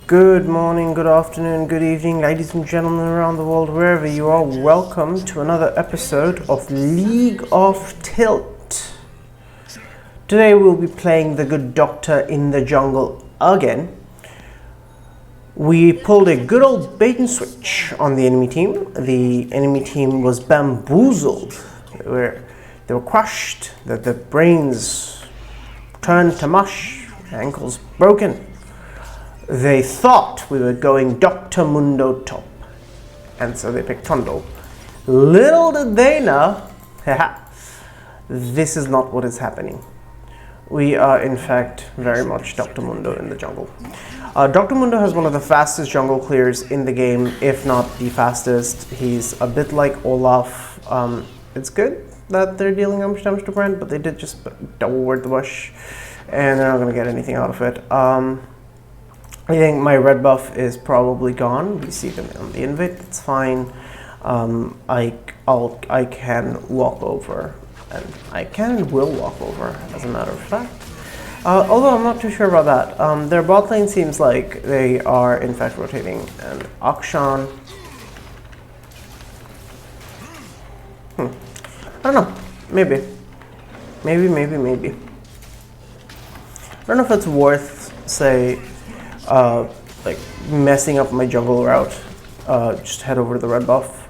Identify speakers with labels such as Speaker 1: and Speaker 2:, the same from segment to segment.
Speaker 1: Good morning, good afternoon, good evening, ladies and gentlemen around the world, wherever you are. Welcome to another episode of League of Tilt. Today we'll be playing the good doctor in the jungle again. We pulled a good old bait and switch on the enemy team. The enemy team was bamboozled. They were crushed, the brains turned to mush, ankles broken. They thought we were going Dr. Mundo top, and so they picked Trundle. Little did they know, this is not what is happening. We are in fact very much Dr. Mundo in the jungle. Dr. Mundo has one of the fastest jungle clears in the game, if not the fastest. He's a bit like Olaf. It's good that they're dealing ambush damage to Brent, but they did just double ward the bush, and they're not going to get anything out of it. I think my red buff is probably gone. We see them on the invade. It's fine. I can walk over, and I can and will walk over, as a matter of fact. Although I'm not too sure about that. Their bot lane seems like they are in fact rotating, and Akshan. I don't know. Maybe. I don't know if it's worth, say, like messing up my jungle route. Just head over to the red buff,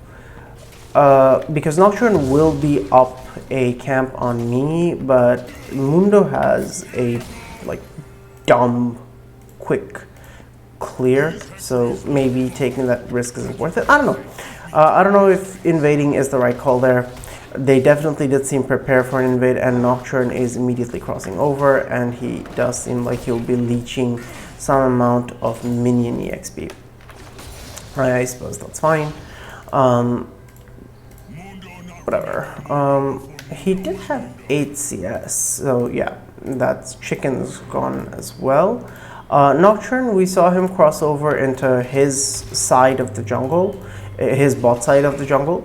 Speaker 1: because Nocturne will be up a camp on me, but Mundo has a like dumb quick clear, so maybe taking that risk isn't worth it. I don't know. I don't know if invading is the right call there. They definitely did seem prepared for an invade, and Nocturne is immediately crossing over, and he does seem like he'll be leeching some amount of minion EXP. I suppose that's fine. Whatever. He did have 8 CS, so yeah, that's chicken's gone as well. Nocturne, we saw him cross over into his side of the jungle, his bot side of the jungle.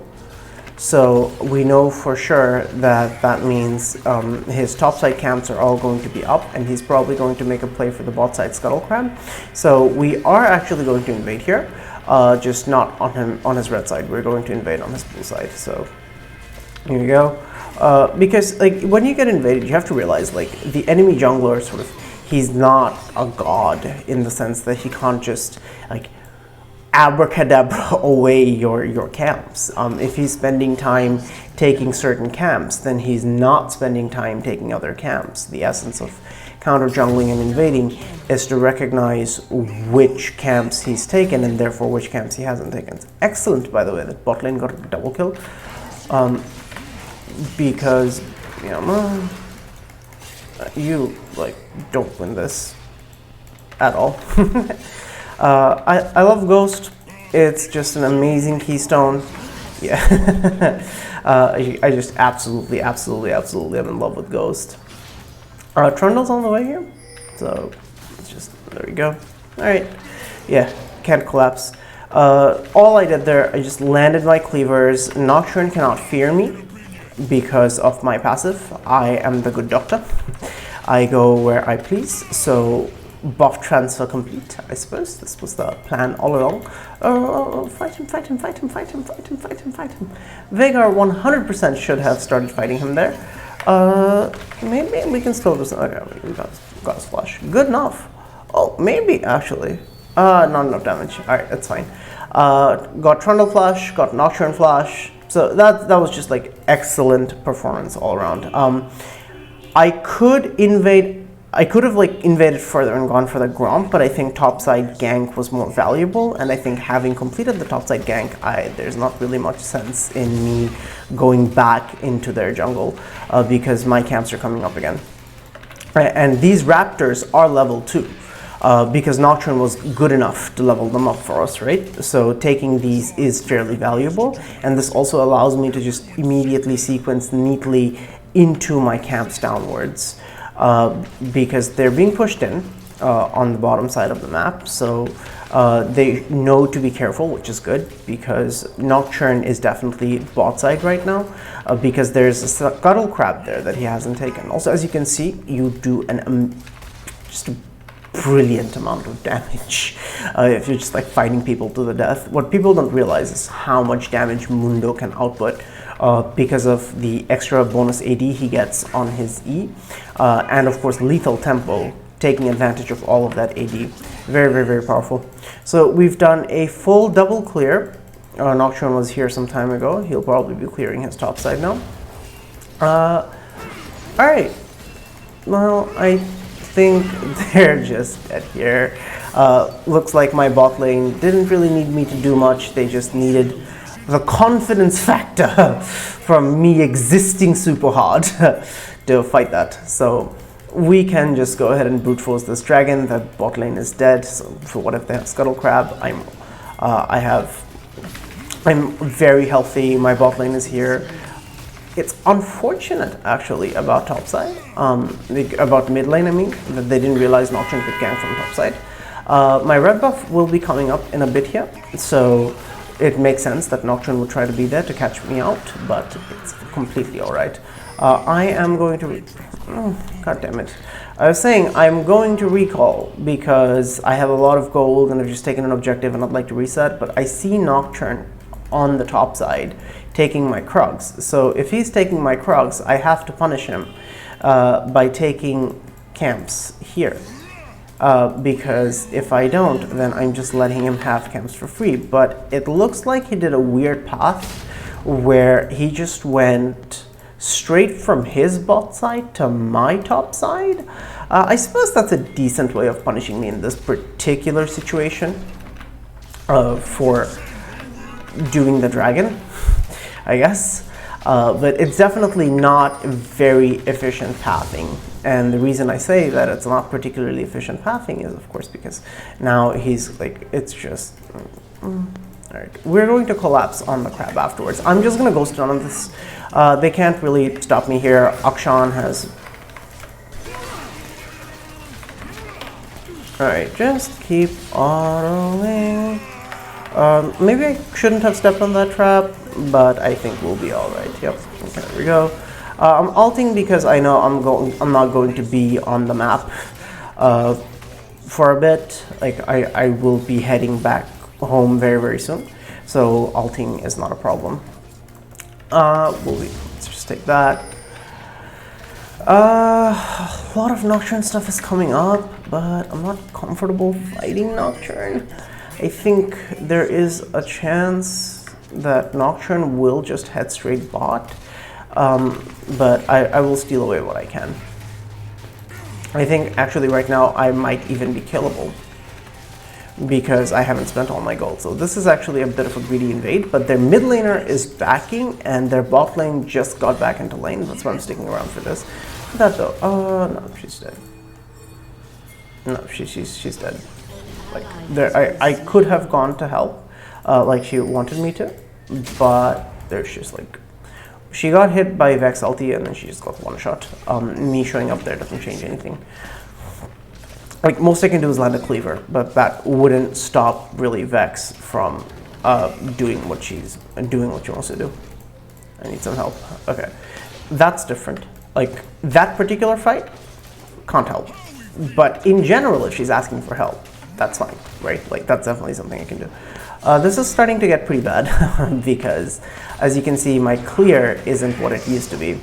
Speaker 1: So we know for sure that that means his topside camps are all going to be up, and he's probably going to make a play for the bot side scuttle crab. So we are actually going to invade here, just not on his red side. We're going to invade on his blue side. So here we go. Because like when you get invaded, you have to realize like the enemy jungler he's not a god in the sense that he can't just like abracadabra away your camps. If he's spending time taking certain camps, then he's not spending time taking other camps. The essence of counter jungling and invading is to recognize which camps he's taken and therefore which camps he hasn't taken. It's excellent, by the way, that bot lane got a double kill, because you know, you like don't win this at all. I love Ghost. It's just an amazing keystone. Yeah. I just absolutely am in love with Ghost. Trundle's on the way here. So, it's just, there we go. Alright. Yeah, can't collapse. All I did there, I just landed my cleavers. Nocturne cannot fear me because of my passive. I am the good doctor. I go where I please. So, buff transfer complete, I suppose. This was the plan all along. Fight him. Veigar 100% should have started fighting him there. Maybe we can still do something. Okay, we got his flash. Good enough. Oh, maybe actually. Not enough damage. Alright, that's fine. Got Trundle flash, got Nocturne flash. So that was just like excellent performance all around. I could have like invaded further and gone for the Gromp, but I think topside gank was more valuable, and I think having completed the topside gank, there's not really much sense in me going back into their jungle because my camps are coming up again. And these raptors are level 2 because Nocturne was good enough to level them up for us, right? So taking these is fairly valuable, and this also allows me to just immediately sequence neatly into my camps downwards. Because they're being pushed in on the bottom side of the map, so they know to be careful, which is good, because Nocturne is definitely bot side right now, because there's a scuttle crab there that he hasn't taken. Also, as you can see, you do just a brilliant amount of damage if you're just like fighting people to the death. What people don't realize is how much damage Mundo can output because of the extra bonus AD he gets on his E, and of course lethal tempo, taking advantage of all of that AD. Very, very, very powerful. So we've done a full double clear. Nocturne was here some time ago. He'll probably be clearing his top side now. Alright. Well, I think they're just dead here. Looks like my bot lane didn't really need me to do much. They just needed the confidence factor from me existing super hard to fight that. So we can just go ahead and brute force this dragon. The bot lane is dead. So for what if they have Scuttle Crab? I'm very healthy. My bot lane is here. It's unfortunate actually about topside, about mid lane I mean, that they didn't realize Nocturne could gank from topside. My red buff will be coming up in a bit here, so it makes sense that Nocturne would try to be there to catch me out, but it's completely alright. I am going to... God damn it. I was saying I'm going to recall because I have a lot of gold and I've just taken an objective and I'd like to reset, but I see Nocturne on the top side taking my Krugs. So if he's taking my Krugs, I have to punish him by taking camps here. Because if I don't, then I'm just letting him have camps for free. But it looks like he did a weird path where he just went straight from his bot side to my top side. I suppose that's a decent way of punishing me in this particular situation for doing the dragon, I guess. But it's definitely not very efficient pathing. And the reason I say that it's not particularly efficient pathing is, of course, because now he's like, it's just... Alright, we're going to collapse on the crab afterwards. I'm just going to ghost on this. They can't really stop me here. Akshan has... Alright, just keep autoing. Maybe I shouldn't have stepped on that trap, but I think we'll be alright. Yep, okay, there we go. I'm ulting because I know I'm not going to be on the map for a bit. Like I will be heading back home very, very soon, so ulting is not a problem. Let's just take that. A lot of Nocturne stuff is coming up, but I'm not comfortable fighting Nocturne. I think there is a chance that Nocturne will just head straight bot, but I will steal away what I can. I think actually right now I might even be killable because I haven't spent all my gold. So this is actually a bit of a greedy invade, but their mid laner is backing and their bot lane just got back into lane. That's why I'm sticking around for this. That though, no, she's dead. No, she's dead. Like I could have gone to help, like she wanted me to, but there's just like, she got hit by Vex ulti and then she just got one shot. Me showing up there doesn't change anything. Like most I can do is land a cleaver, but that wouldn't stop really Vex from doing what she wants to do. I need some help. Okay, that's different. Like that particular fight can't help, but in general, if she's asking for help, that's fine, right? Like that's definitely something I can do. This is starting to get pretty bad because, as you can see, my clear isn't what it used to be.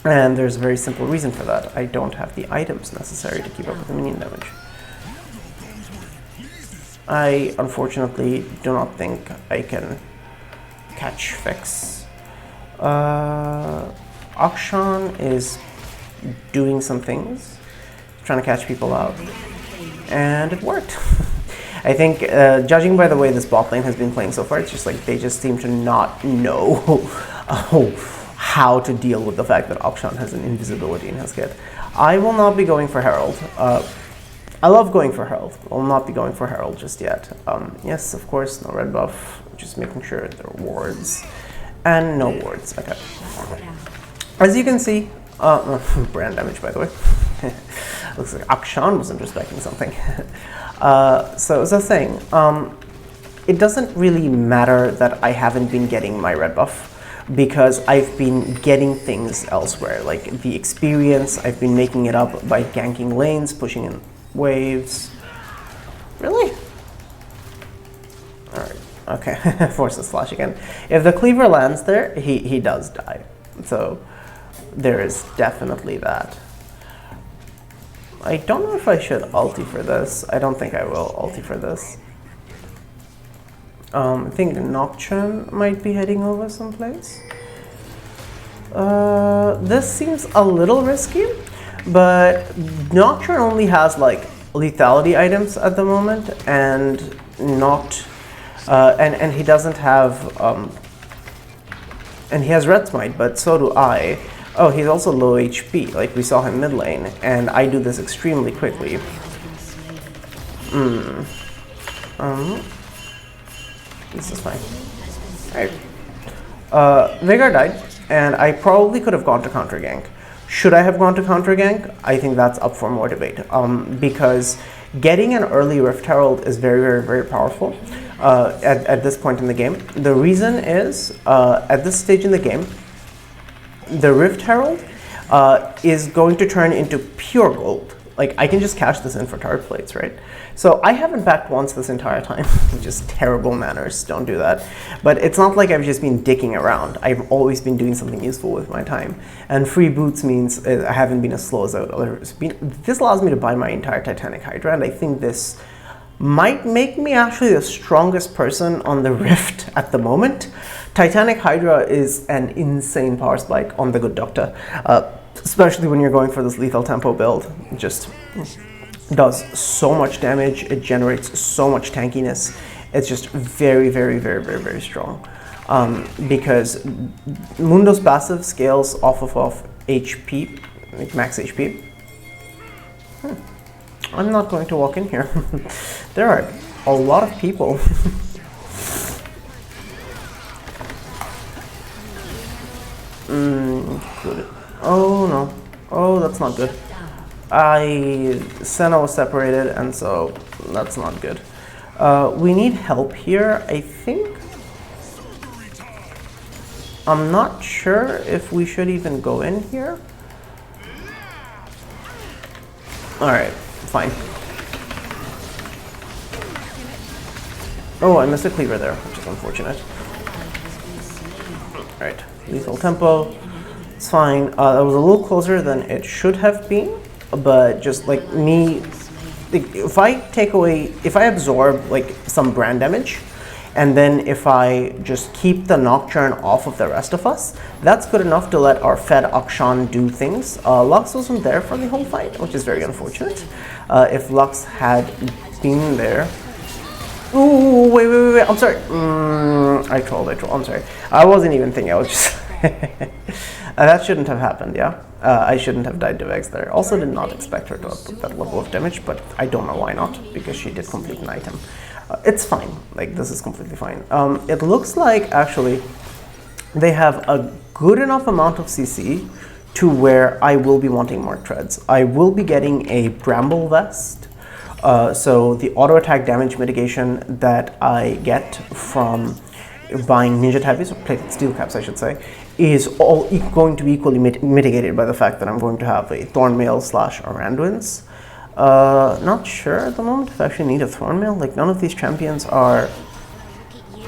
Speaker 1: And there's a very simple reason for that. I don't have the items necessary to keep up with the minion damage. I, unfortunately, do not think I can catch Vex. Akshan is doing some things, trying to catch people out, and it worked. I think, judging by the way this bot lane has been playing so far, it's just like they just seem to not know how to deal with the fact that Akshan has an invisibility in his kit. I will not be going for Herald. I love going for Herald. I will not be going for Herald just yet. Yes, of course, no red buff. Just making sure there are wards. And no wards. Okay. As you can see, brand damage, by the way. Looks like Akshan wasn't respecting something. So as I was saying, it doesn't really matter that I haven't been getting my red buff because I've been getting things elsewhere. Like the experience, I've been making it up by ganking lanes, pushing in Waves. Really? Alright, okay. Forces Flash again. If the cleaver lands there, he does die. So there is definitely that. I don't know if I should ulti for this. I don't think I will ulti for this. I think Nocturne might be heading over someplace. This seems a little risky, but Nocturne only has like lethality items at the moment, and not, and he doesn't have, and he has Red Smite, but so do I. Oh, he's also low HP, like we saw him mid lane, and I do this extremely quickly. This is fine. Alright. Veigar died, and I probably could have gone to counter gank. Should I have gone to counter gank? I think that's up for more debate. Because getting an early Rift Herald is very, very, very powerful at this point in the game. The reason is, at this stage in the game, the Rift Herald is going to turn into pure gold. Like, I can just cash this in for turret plates, right? So I haven't backed once this entire time, which is terrible manners, don't do that. But it's not like I've just been dicking around. I've always been doing something useful with my time. And free boots means I haven't been as slow as others. This allows me to buy my entire Titanic Hydra, and I think this might make me actually the strongest person on the Rift at the moment. Titanic Hydra is an insane power spike on the good doctor. Especially when you're going for this lethal tempo build. It just does so much damage, it generates so much tankiness. It's just very, very, very, very, very strong. Because Mundo's passive scales off of HP, like max HP. I'm not going to walk in here. There are a lot of people. Good. Oh no. Oh, that's not good. Senna was separated, and so that's not good. We need help here, I think. I'm not sure if we should even go in here. Alright, fine. Oh, I missed a cleaver there, which is unfortunate. Alright, lethal tempo. It's fine. It was a little closer than it should have been, but just like me, if I absorb like some brand damage, and then if I just keep the Nocturne off of the rest of us, that's good enough to let our Fed Akshan do things. Lux wasn't there for the whole fight, which is very unfortunate. If Lux had been there... Ooh, wait, I'm sorry. I trolled, I'm sorry. I wasn't even thinking, I was just... that shouldn't have happened, yeah? I shouldn't have died to Vex there. Also did not expect her to output that level of damage, but I don't know why not, because she did complete an item. It's fine, like this is completely fine. It looks like actually they have a good enough amount of CC to where I will be wanting more treads. I will be getting a Bramble Vest. So the auto attack damage mitigation that I get from buying Ninja Tabbies, or plated steel caps I should say, is all going to be equally mitigated by the fact that I'm going to have a Thornmail / Aranduin's. Not sure at the moment if I actually need a Thornmail. Like, none of these champions are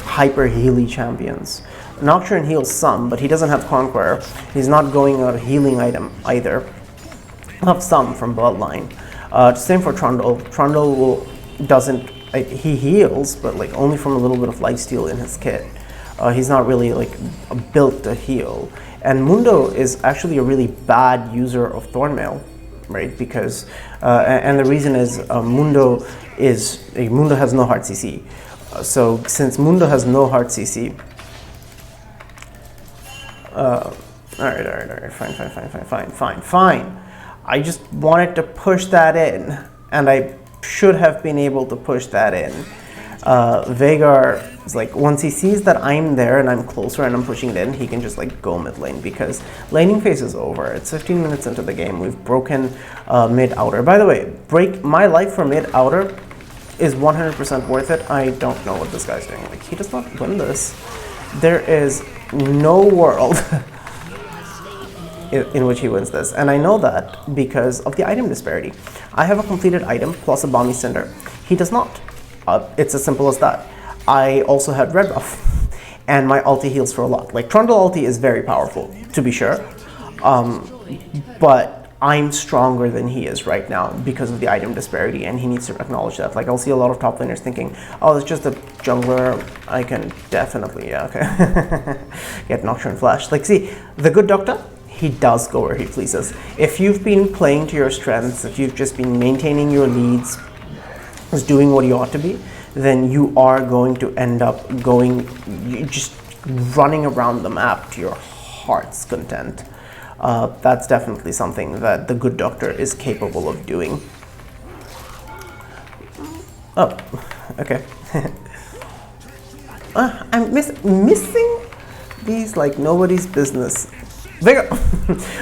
Speaker 1: hyper healy champions. Nocturne heals some, but he doesn't have Conqueror. He's not going a healing item either. I'll have some from Bloodline. Same for Trundle. Trundle doesn't, like, he heals, but like only from a little bit of lifesteal in his kit. He's not really like built to heal. And Mundo is actually a really bad user of Thornmail, right? Because and the reason is Mundo has no hard CC. So since Mundo has no hard CC, all right, fine. I just wanted to push that in, and I should have been able to push that in. Veigar is like, once he sees that I'm there and I'm closer and I'm pushing it in, he can just like go mid lane, because laning phase is over. It's 15 minutes into the game. We've broken mid outer. By the way, my life for mid outer is 100% worth it. I don't know what this guy's doing. Like, he does not win this. There is no world. in which he wins this. And I know that because of the item disparity. I have a completed item plus a Balmy Cinder. He does not. It's as simple as that. I also had red buff, and my ulti heals for a lot. Like, Trundle ulti is very powerful, to be sure, but I'm stronger than he is right now because of the item disparity, and he needs to acknowledge that. Like, I'll see a lot of top laners thinking, oh, it's just a jungler, I can definitely, yeah, okay, get Nocturne Flash. Like, see, the good doctor, he does go where he pleases. If you've been playing to your strengths, if you've just been maintaining your leads, just doing what you ought to be, then you are going to end up going, just running around the map to your heart's content. That's definitely something that the good doctor is capable of doing. Oh, okay. I'm missing these like nobody's business. Vigor!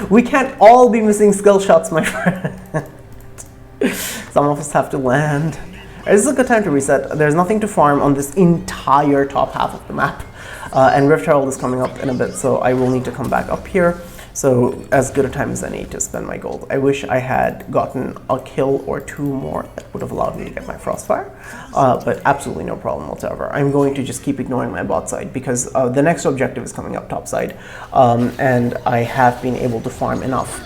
Speaker 1: We can't all be missing skill shots, my friend. Some of us have to land. This is a good time to reset. There's nothing to farm on this entire top half of the map. And Rift Herald is coming up in a bit, so I will need to come back up here. So as good a time as any to spend my gold. I wish I had gotten a kill or two more that would have allowed me to get my Frostfire, but absolutely no problem whatsoever. I'm going to just keep ignoring my bot side because the next objective is coming up top side, and I have been able to farm enough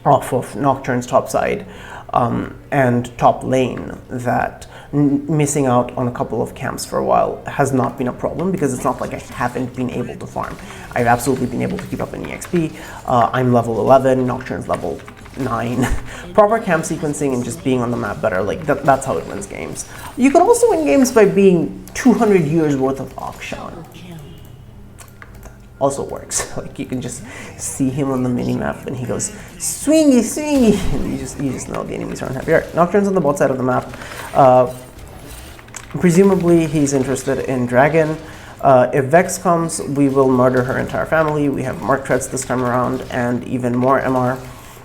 Speaker 1: off of Nocturne's top side and top lane that missing out on a couple of camps for a while has not been a problem, because it's not like I haven't been able to farm. I've absolutely been able to keep up in EXP. I'm level 11, Nocturne's level 9. Proper camp sequencing and just being on the map better, like that's how it wins games. You can also win games by being 200 years worth of Akshan. Also works. Like, you can just see him on the mini-map and he goes, swingy, swingy, and you just know the enemies aren't happy. Alright, Nocturne's on the bot side of the map. Presumably he's interested in Dragon. If Vex comes, we will murder her entire family. We have Mark Treads this time around and even more MR.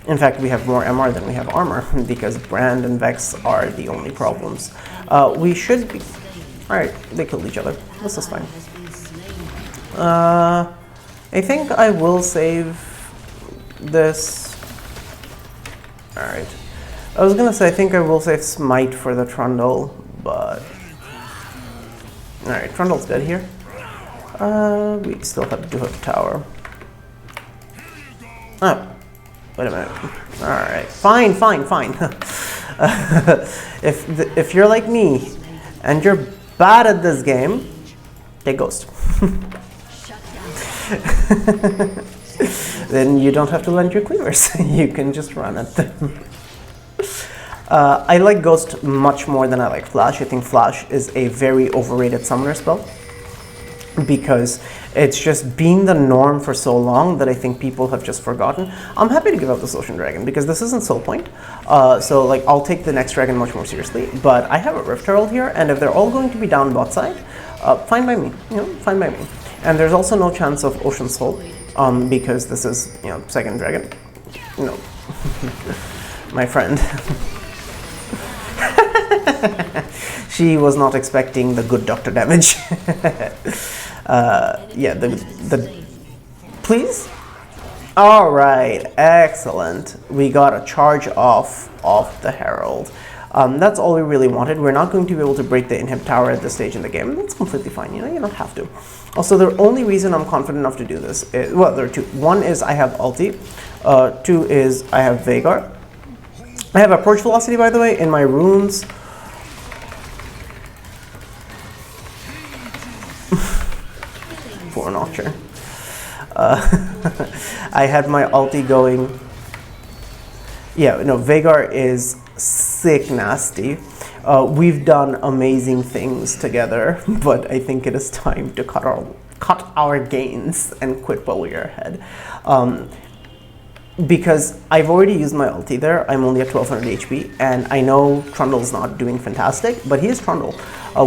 Speaker 1: In fact, we have more MR than we have armor because Brand and Vex are the only problems. We should be... Alright, they killed each other. This is fine. I think I will save this. Alright. I was gonna say I think I will save Smite for the Trundle, but... Alright, Trundle's dead here. We still have to have tower. Oh, wait a minute. Alright, fine. If you're like me, and you're bad at this game, take Ghost. Then you don't have to lend your cleavers. You can just run at them. I like Ghost much more than I like Flash. I think Flash is a very overrated summoner spell because it's just been the norm for so long that I think people have just forgotten. I'm happy to give up this Ocean Dragon because this isn't Soul Point. So like, I'll take the next dragon much more seriously, but I have a Rift Herald here, and if they're all going to be down bot side, fine by me, fine by me. And there's also no chance of Ocean Soul, because this is, second dragon. No. My friend. She was not expecting the good doctor damage. Yeah, please? Alright, excellent. We got a charge off of the Herald. That's all we really wanted. We're not going to be able to break the inhib tower at this stage in the game. That's completely fine, you don't have to. Also, the only reason I'm confident enough to do this is, well, there are two. One is I have ulti. Two is I have Veigar. I have approach velocity, by the way, in my runes. Poor Nocturne. I had my ulti going. Yeah, no, Veigar is sick nasty. We've done amazing things together, but I think it is time to cut our gains and quit while we are ahead. Because I've already used my ulti there. I'm only at 1200 HP, and I know Trundle's not doing fantastic, but he is Trundle,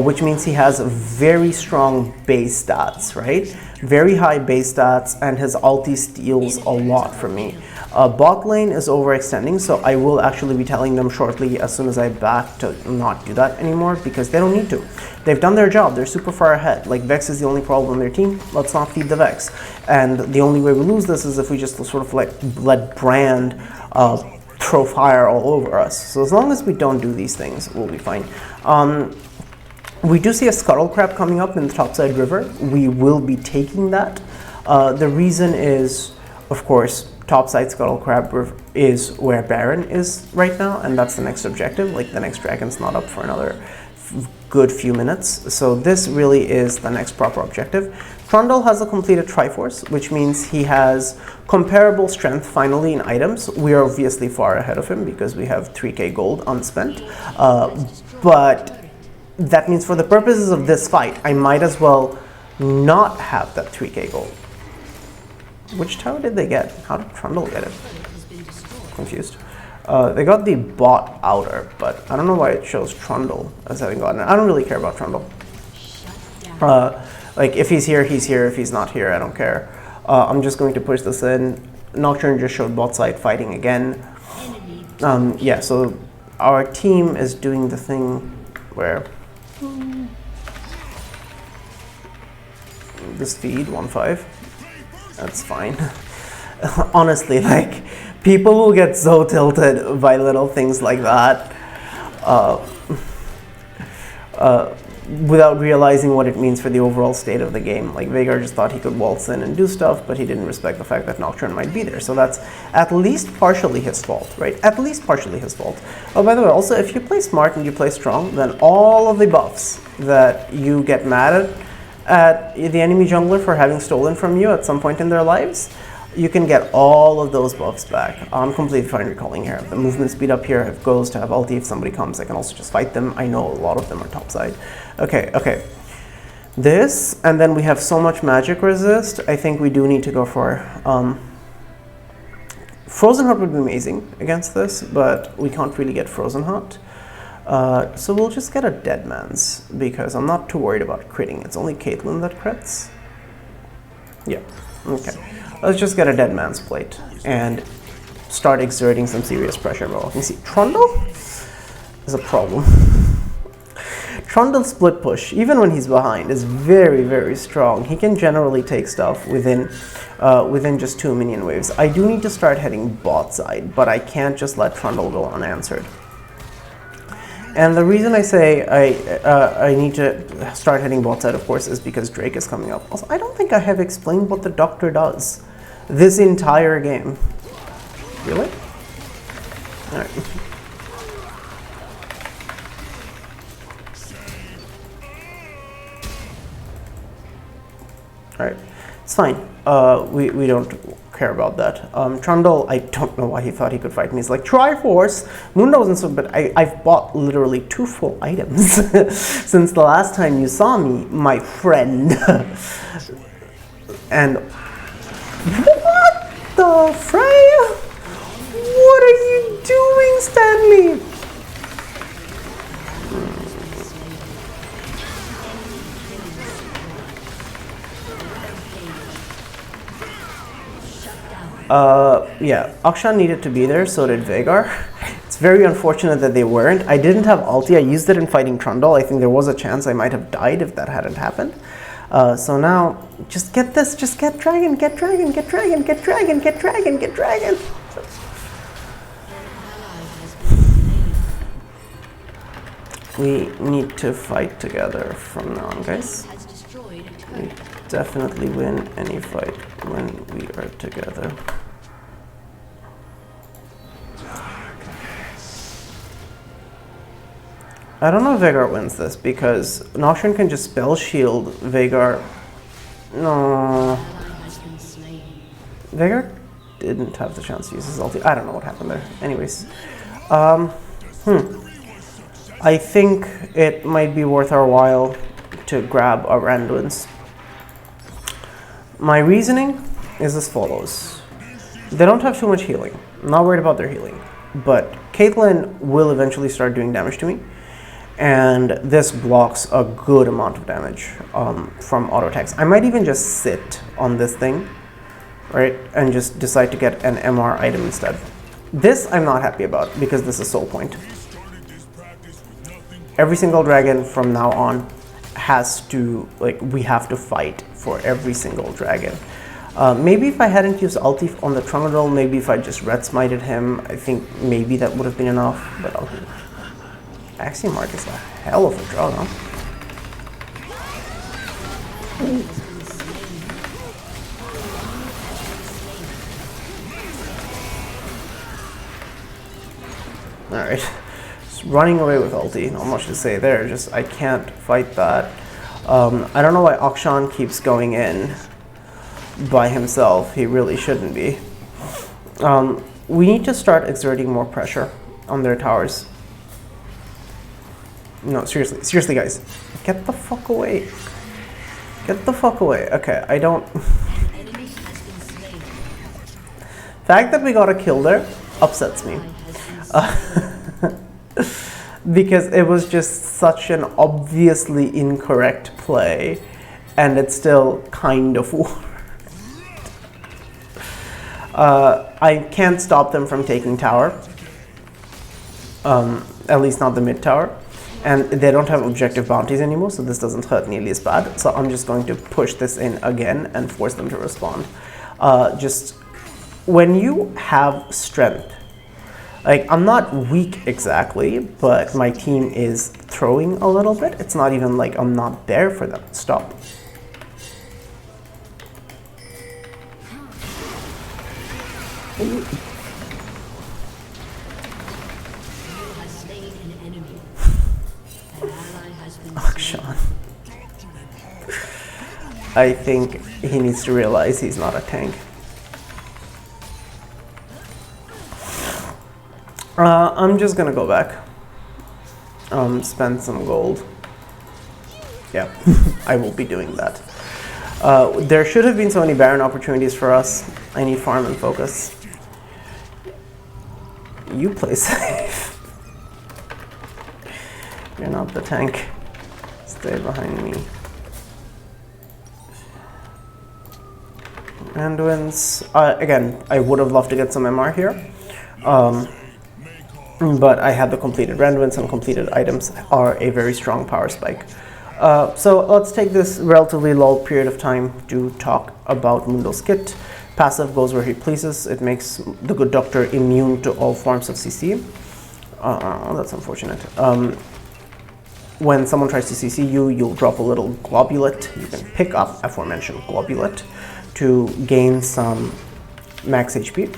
Speaker 1: which means he has very strong base stats, right? Very high base stats, and his ulti steals a lot from me. Bot lane is overextending, so I will actually be telling them shortly as soon as I back to not do that anymore, because they don't need to. They've done their job. They're super far ahead. Like, Vex is the only problem on their team. Let's not feed the Vex. And the only way we lose this is if we just sort of like let Brand throw fire all over us. So as long as we don't do these things, we'll be fine. We do see a Scuttle Crab coming up in the topside river. We will be taking that. The reason is, of course, topside Scuttle Crab is where Baron is right now, and that's the next objective. Like, the next dragon's not up for another good few minutes. So this really is the next proper objective. Trundle has a completed Triforce, which means he has comparable strength finally in items. We are obviously far ahead of him because we have 3k gold unspent. But that means for the purposes of this fight, I might as well not have that 3k gold. Which tower did they get? How did Trundle get it? Confused. They got the bot outer, but I don't know why it shows Trundle as having gotten it. I don't really care about Trundle. Like, if he's here, he's here. If he's not here, I don't care. I'm just going to push this in. Nocturne just showed bot side fighting again. Yeah, so our team is doing the thing where this feed 1-5. That's fine. Honestly, like, people will get so tilted by little things like that without realizing what it means for the overall state of the game. Like, Veigar just thought he could waltz in and do stuff, but he didn't respect the fact that Nocturne might be there. So that's at least partially his fault, right? At least partially his fault. Oh, by the way, also, if you play smart and you play strong, then all of the buffs that you get mad at the enemy jungler for having stolen from you at some point in their lives, you can get all of those buffs back. I'm completely fine recalling here. The movement speed up here, I have Ghost, I have ulti. If somebody comes, I can also just fight them. I know a lot of them are topside. Okay. This, and then we have so much magic resist. I think we do need to go for... Frozen Heart would be amazing against this, but we can't really get Frozen Heart. So we'll just get a Dead Man's, because I'm not too worried about critting. It's only Caitlyn that crits. Yeah, okay. Let's just get a Dead Man's Plate and start exerting some serious pressure. Well, you can see Trundle is a problem. Trundle split push, even when he's behind, is very, very strong. He can generally take stuff within just 2 minion waves. I do need to start heading bot side, but I can't just let Trundle go unanswered. And the reason I say I need to start heading bot side, of course, is because Drake is coming up. Also, I don't think I have explained what the Doctor does this entire game. Really? Alright. Alright. It's fine. We don't care about that. Trundle, I don't know why he thought he could fight me. He's like, Triforce! Mundo wasn't so, but I've bought literally 2 full items since the last time you saw me, my friend. And what the Freya? What are you doing, Stanley? Yeah, Akshan needed to be there, so did Veigar. It's very unfortunate that they weren't. I didn't have ulti, I used it in fighting Trundle. I think there was a chance I might have died if that hadn't happened. So now, just get this, just get dragon, get dragon, get dragon, get dragon, get dragon, get dragon. We need to fight together from now on, guys. We definitely win any fight when we are together. I don't know if Veigar wins this, because Nocturne can just spell shield Veigar. No. Veigar didn't have the chance to use his ulti. I don't know what happened there. Anyways. I think it might be worth our while to grab our Randuin's. My reasoning is as follows. They don't have too much healing. I'm not worried about their healing. But Caitlyn will eventually start doing damage to me. And this blocks a good amount of damage from auto attacks. I might even just sit on this thing right? And just decide to get an MR item instead. This I'm not happy about because this is soul point. Every single dragon from now on has to, like, we have to fight for every single dragon. Maybe if I hadn't used ulti on the Trundle, maybe if I just red smited him, I think maybe that would have been enough, but Axiom Mark is a hell of a draw, huh? Alright, just running away with ulti, not much to say there, just I can't fight that. I don't know why Akshan keeps going in by himself, he really shouldn't be. We need to start exerting more pressure on their towers. No, seriously guys, get the fuck away. Get the fuck away. Okay, I don't... fact that we got a kill there upsets me. Because it was just such an obviously incorrect play, and it still kind of worked. I can't stop them from taking tower, at least not the mid tower, and they don't have objective bounties anymore, so this doesn't hurt nearly as bad. So I'm just going to push this in again and force them to respond. Just when you have strength, like, I'm not weak exactly, but my team is throwing a little bit. It's not even like I'm not there for them. Stop. Akshan. I think he needs to realize he's not a tank. I'm just gonna go back. Spend some gold. Yeah, I will be doing that. There should have been so many Baron opportunities for us. I need farm and focus. You play safe. You're not the tank. Stay behind me. Randuin's. Again, I would have loved to get some MR here. But I had the completed Randuins, and completed items are a very strong power spike. So let's take this relatively low period of time to talk about Mundo's kit. Passive goes where he pleases. It makes the good doctor immune to all forms of CC. That's unfortunate. When someone tries to CC you, you'll drop a little globulate. You can pick up aforementioned globulate to gain some max HP.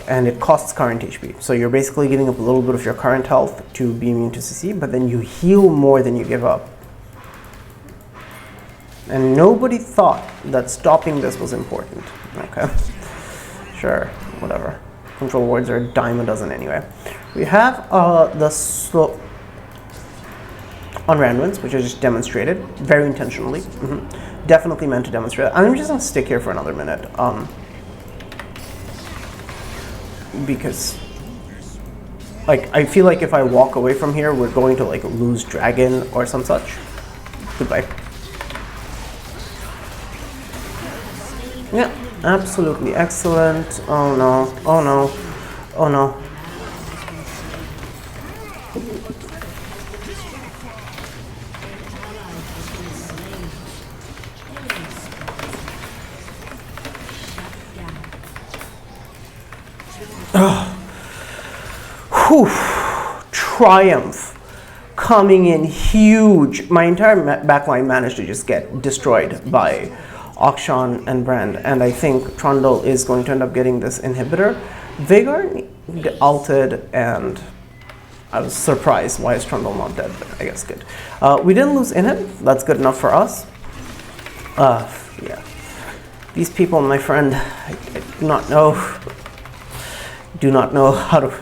Speaker 1: And it costs current HP. So you're basically giving up a little bit of your current health to be immune to CC, but then you heal more than you give up. And nobody thought that stopping this was important. Okay, sure, whatever. Control wards are a dime a dozen anyway. We have the slow on Randuins, which I just demonstrated very intentionally. Definitely meant to demonstrate. I'm just gonna stick here for another minute. Because, like, I feel like if I walk away from here, we're going to, like, lose dragon or some such. Goodbye. Yeah, absolutely excellent. Oh no, oh no, oh no. Whew. Triumph coming in huge. My entire backline managed to just get destroyed by Akshan and Brand, and I think Trundle is going to end up getting this inhibitor. Veigar ulted, and I was surprised. Why is Trundle not dead? But I guess good. We didn't lose inhib. That's good enough for us. Yeah. These people, my friend, I do not know how to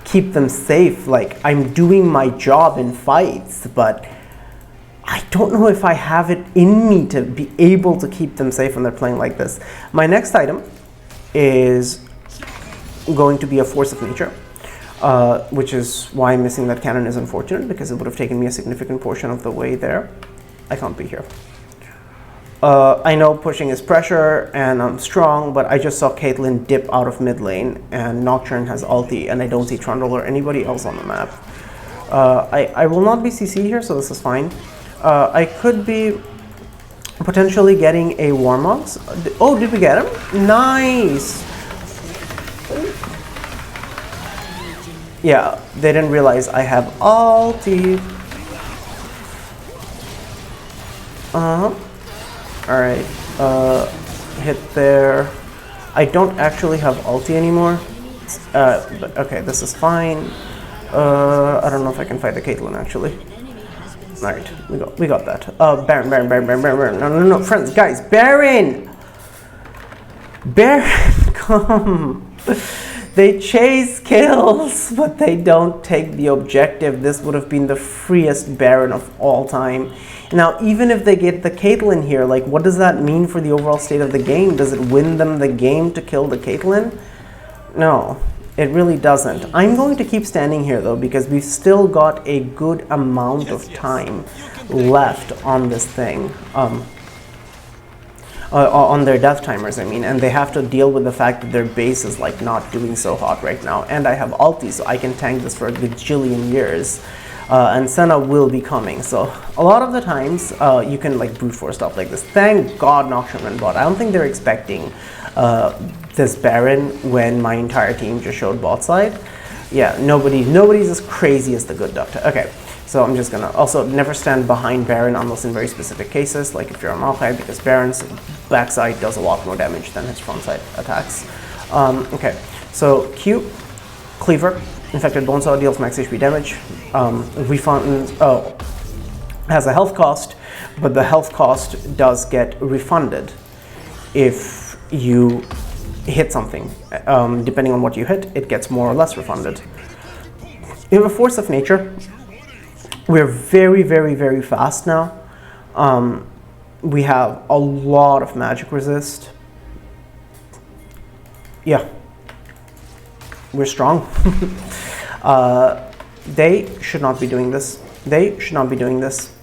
Speaker 1: keep them safe. Like, I'm doing my job in fights, but I don't know if I have it in me to be able to keep them safe when they're playing like this. My next item is going to be a Force of Nature, which is why missing that cannon is unfortunate, because it would have taken me a significant portion of the way there. I can't be here. I know pushing is pressure and I'm strong, but I just saw Caitlyn dip out of mid lane and Nocturne has ulti and I don't see Trundle or anybody else on the map. I will not be CC here, so this is fine. I could be potentially getting a Warmogs. Oh, did we get him? Nice! Yeah, they didn't realize I have ulti. Alright, hit there. I don't actually have ulti anymore. But okay, this is fine. I don't know if I can fight the Caitlyn actually. Alright, we got that. Baron. No, friends, guys, Baron! Baron, come! They chase kills, but they don't take the objective. This would have been the freest Baron of all time. Now, even if they get the Caitlyn here, like, what does that mean for the overall state of the game? Does it win them the game to kill the Caitlyn? No, it really doesn't. I'm going to keep standing here, though, because we've still got a good amount of time left on this thing. On their death timers, I mean, and they have to deal with the fact that their base is like not doing so hot right now. And I have ulti, so I can tank this for a gajillion years. And Senna will be coming. So a lot of the times you can like brute force stuff like this. Thank God Nocturne went bot. I don't think they're expecting this Baron when my entire team just showed bot side. Yeah, nobody's as crazy as the good doctor. Okay. So I'm just gonna also never stand behind Baron unless in very specific cases, like if you're a Maokai, because Baron's backside does a lot more damage than his frontside attacks. Okay, so Q, Cleaver, Infected Bonesaw deals max HP damage. Refund has a health cost, but the health cost does get refunded if you hit something. Depending on what you hit, it gets more or less refunded. You have a Force of Nature. We're very, very, very fast now. We have a lot of magic resist. Yeah. We're strong. They should not be doing this. They should not be doing this.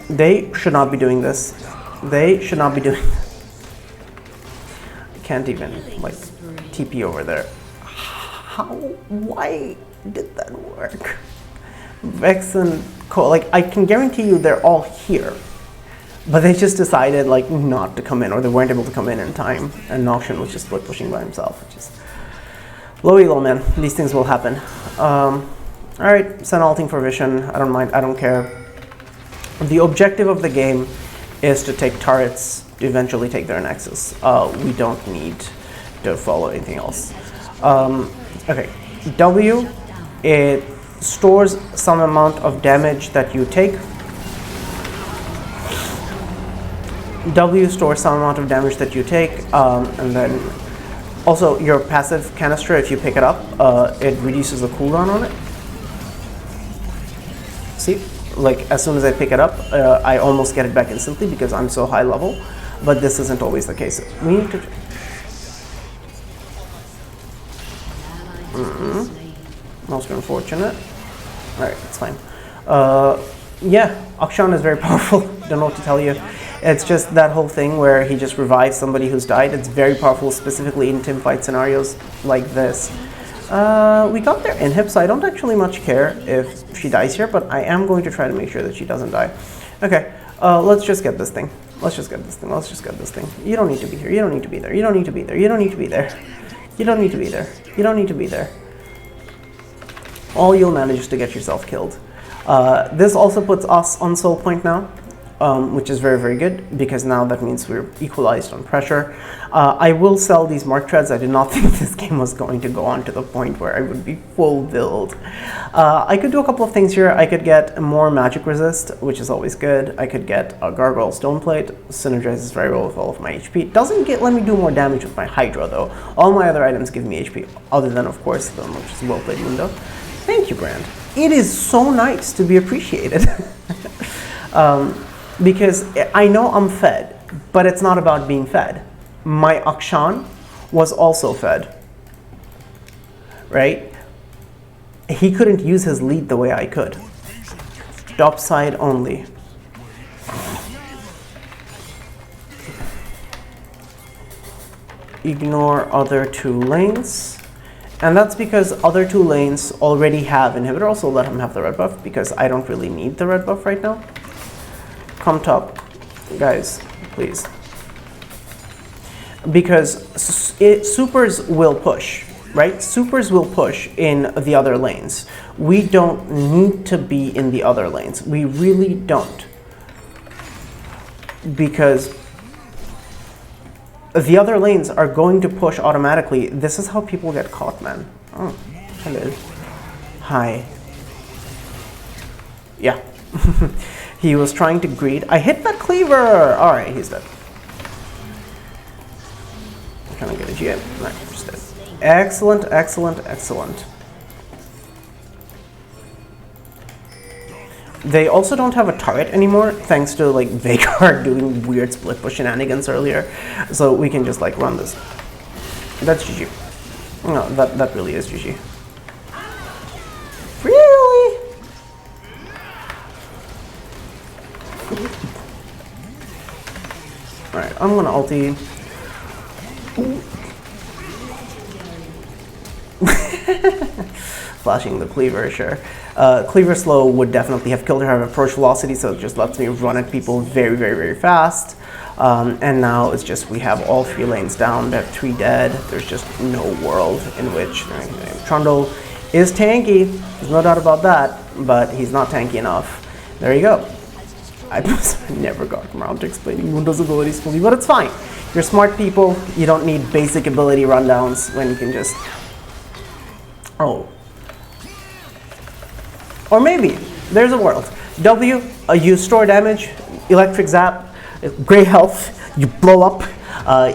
Speaker 1: They should not be doing this. They should not be doing this. I can't even, like, TP over there. How? Why did that work? Vex and Cole, like, I can guarantee you they're all here. But they just decided, like, not to come in, or they weren't able to come in time. And Nocturne was just split pushing by himself, which is low elo, man. These things will happen. Alright, send ulting for Vision. I don't mind, I don't care. The objective of the game is to take turrets, to eventually take their nexus. We don't need to follow anything else. Okay, W, it stores some amount of damage that you take. W stores some amount of damage that you take, and then also your passive canister, if you pick it up, it reduces the cooldown on it. See, like as soon as I pick it up, I almost get it back instantly because I'm so high level, but this isn't always the case. We need to... Most unfortunate. Alright, it's fine. Yeah, Akshan is very powerful. Don't know what to tell you. It's just that whole thing where he just revives somebody who's died. It's very powerful, specifically in teamfight scenarios like this. We got their inhib, so I don't actually much care if she dies here, but I am going to try to make sure that she doesn't die. Okay, let's just get this thing. Let's just get this thing. Let's just get this thing. You don't need to be here. You don't need to be there. You don't need to be there. You don't need to be there. You don't need to be there. You don't need to be there. All you'll manage is to get yourself killed. This also puts us on soul point now, which is very, very good, because now that means we're equalized on pressure. I will sell these Mark Treads. I did not think this game was going to go on to the point where I would be full build. I could do a couple of things here. I could get more magic resist, which is always good. I could get a Gargoyle Stone Plate. Synergizes very well with all of my HP. Doesn't let me do more damage with my Hydra, though. All my other items give me HP, other than, of course, the which is well played Mundo. Thank you, Brand. It is so nice to be appreciated. Because I know I'm fed, but it's not about being fed. My Akshan was also fed, right? He couldn't use his lead the way I could. Top side only. ignore other 2 lanes. And that's because other 2 lanes already have inhibitor. Also let him have the red buff because I don't really need the red buff right now. Come top, guys, please. Because supers will push, right? Supers will push in the other lanes. We don't need to be in the other lanes. We really don't. Because the other lanes are going to push automatically. This is how people get caught, man. Oh, hello. Hi. Yeah. He was trying to greet. I hit that cleaver! Alright, he's dead. I'm trying to get a GM. Right, just dead. Excellent, excellent, excellent. They also don't have a turret anymore, thanks to like Veigar doing weird split push shenanigans earlier. So we can just like run this. That's GG. No, that really is GG. Really? Alright, I'm gonna ulti. Flashing the cleaver, sure. Cleaver slow would definitely have killed her. I have approach velocity, so it just lets me run at people very, very, very fast. And now it's just we have all 3 lanes down. They have 3 dead. There's just no world in which Trundle is tanky. There's no doubt about that, but he's not tanky enough. There you go. I never got around to explaining Mundo's abilities fully, but it's fine. You're smart people. You don't need basic ability rundowns when you can just... Oh. Or maybe, there's a world. W, you store damage, electric zap, great health, you blow up,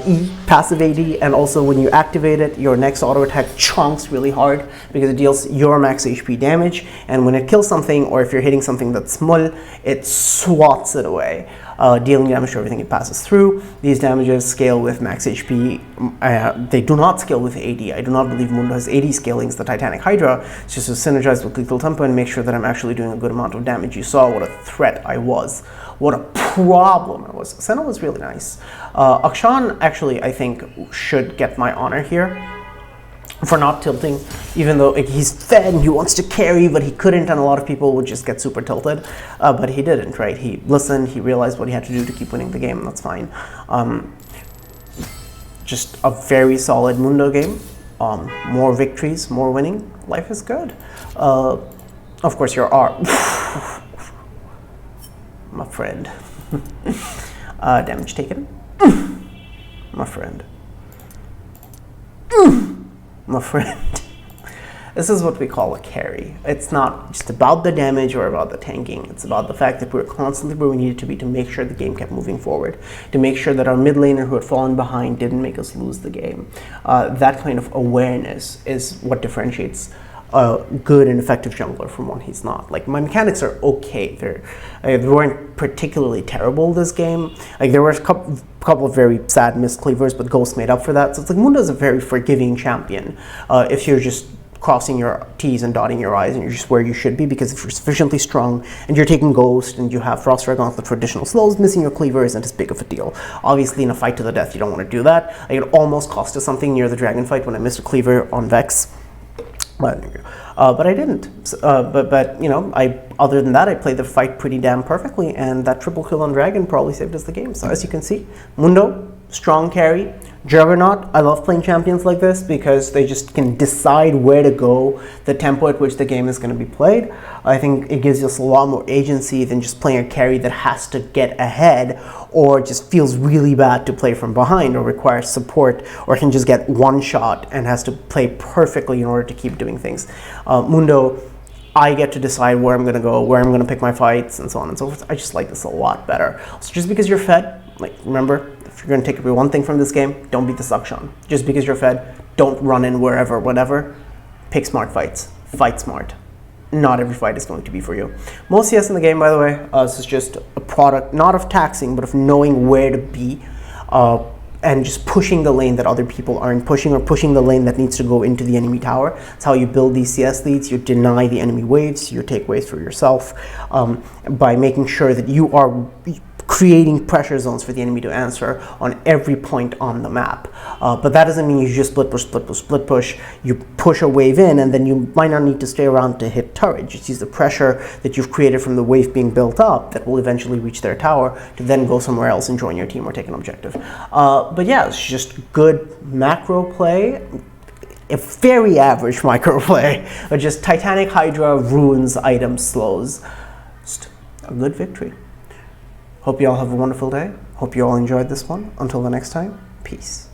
Speaker 1: E, passive AD, and also when you activate it, your next auto attack chunks really hard because it deals your max HP damage, and when it kills something, or if you're hitting something that's small, it swats it away, dealing damage to everything it passes through. These damages scale with max HP. They do not scale with AD. I do not believe Mundo has AD scaling as the Titanic Hydra. It's just to synergize with lethal tempo and make sure that I'm actually doing a good amount of damage. You saw what a threat I was. What a problem I was. Senna was really nice. Akshan actually, I think, should get my honor here for not tilting, even though like, he's fed and he wants to carry, but he couldn't, and a lot of people would just get super tilted. But he didn't, right? He listened, he realized what he had to do to keep winning the game, and that's fine. Just a very solid Mundo game. More victories, more winning. Life is good. Of course, your R. My friend. Damage taken. My friend. My friend. This is what we call a carry. It's not just about the damage or about the tanking. It's about the fact that we're constantly where we needed to be to make sure the game kept moving forward, to make sure that our mid laner who had fallen behind didn't make us lose the game. That kind of awareness is what differentiates a good and effective jungler from one he's not. Like, my mechanics are okay. They weren't particularly terrible this game. Like, there were a couple of very sad missed cleavers, but Ghost made up for that. So it's like Mundo's a very forgiving champion if you're just crossing your T's and dotting your I's and you're just where you should be, because if you're sufficiently strong and you're taking Ghost and you have Frost Dragon, the traditional slows, missing your cleaver isn't as big of a deal. Obviously, in a fight to the death, you don't want to do that. Like, it almost cost us something near the dragon fight when I missed a cleaver on Vex. But I didn't. But you know, other than that, I played the fight pretty damn perfectly, and that triple kill on Dragon probably saved us the game. So as you can see, Mundo, strong carry. Juggernaut, I love playing champions like this because they just can decide where to go, the tempo at which the game is going to be played. I think it gives us a lot more agency than just playing a carry that has to get ahead or just feels really bad to play from behind or requires support or can just get one shot and has to play perfectly in order to keep doing things. Mundo, I get to decide where I'm going to go, where I'm going to pick my fights, and so on and so forth. I just like this a lot better. So just because you're fed, like, remember, if you're going to take away one thing from this game, don't beat the Akshan. Just because you're fed, don't run in wherever, whatever. Pick smart fights. Fight smart. Not every fight is going to be for you. Most CS in the game, by the way, this is just a product, not of taxing, but of knowing where to be and just pushing the lane that other people aren't pushing, or pushing the lane that needs to go into the enemy tower. That's how you build these CS leads. You deny the enemy waves. You take waves for yourself by making sure that you are creating pressure zones for the enemy to answer on every point on the map. But that doesn't mean you just split push, split push, split push. You push a wave in, and then you might not need to stay around to hit turret. Just use the pressure that you've created from the wave being built up that will eventually reach their tower to then go somewhere else and join your team or take an objective. But yeah, it's just good macro play. A very average micro play, or just Titanic Hydra ruins items slows. Just a good victory. Hope you all have a wonderful day. Hope you all enjoyed this one. Until the next time, peace.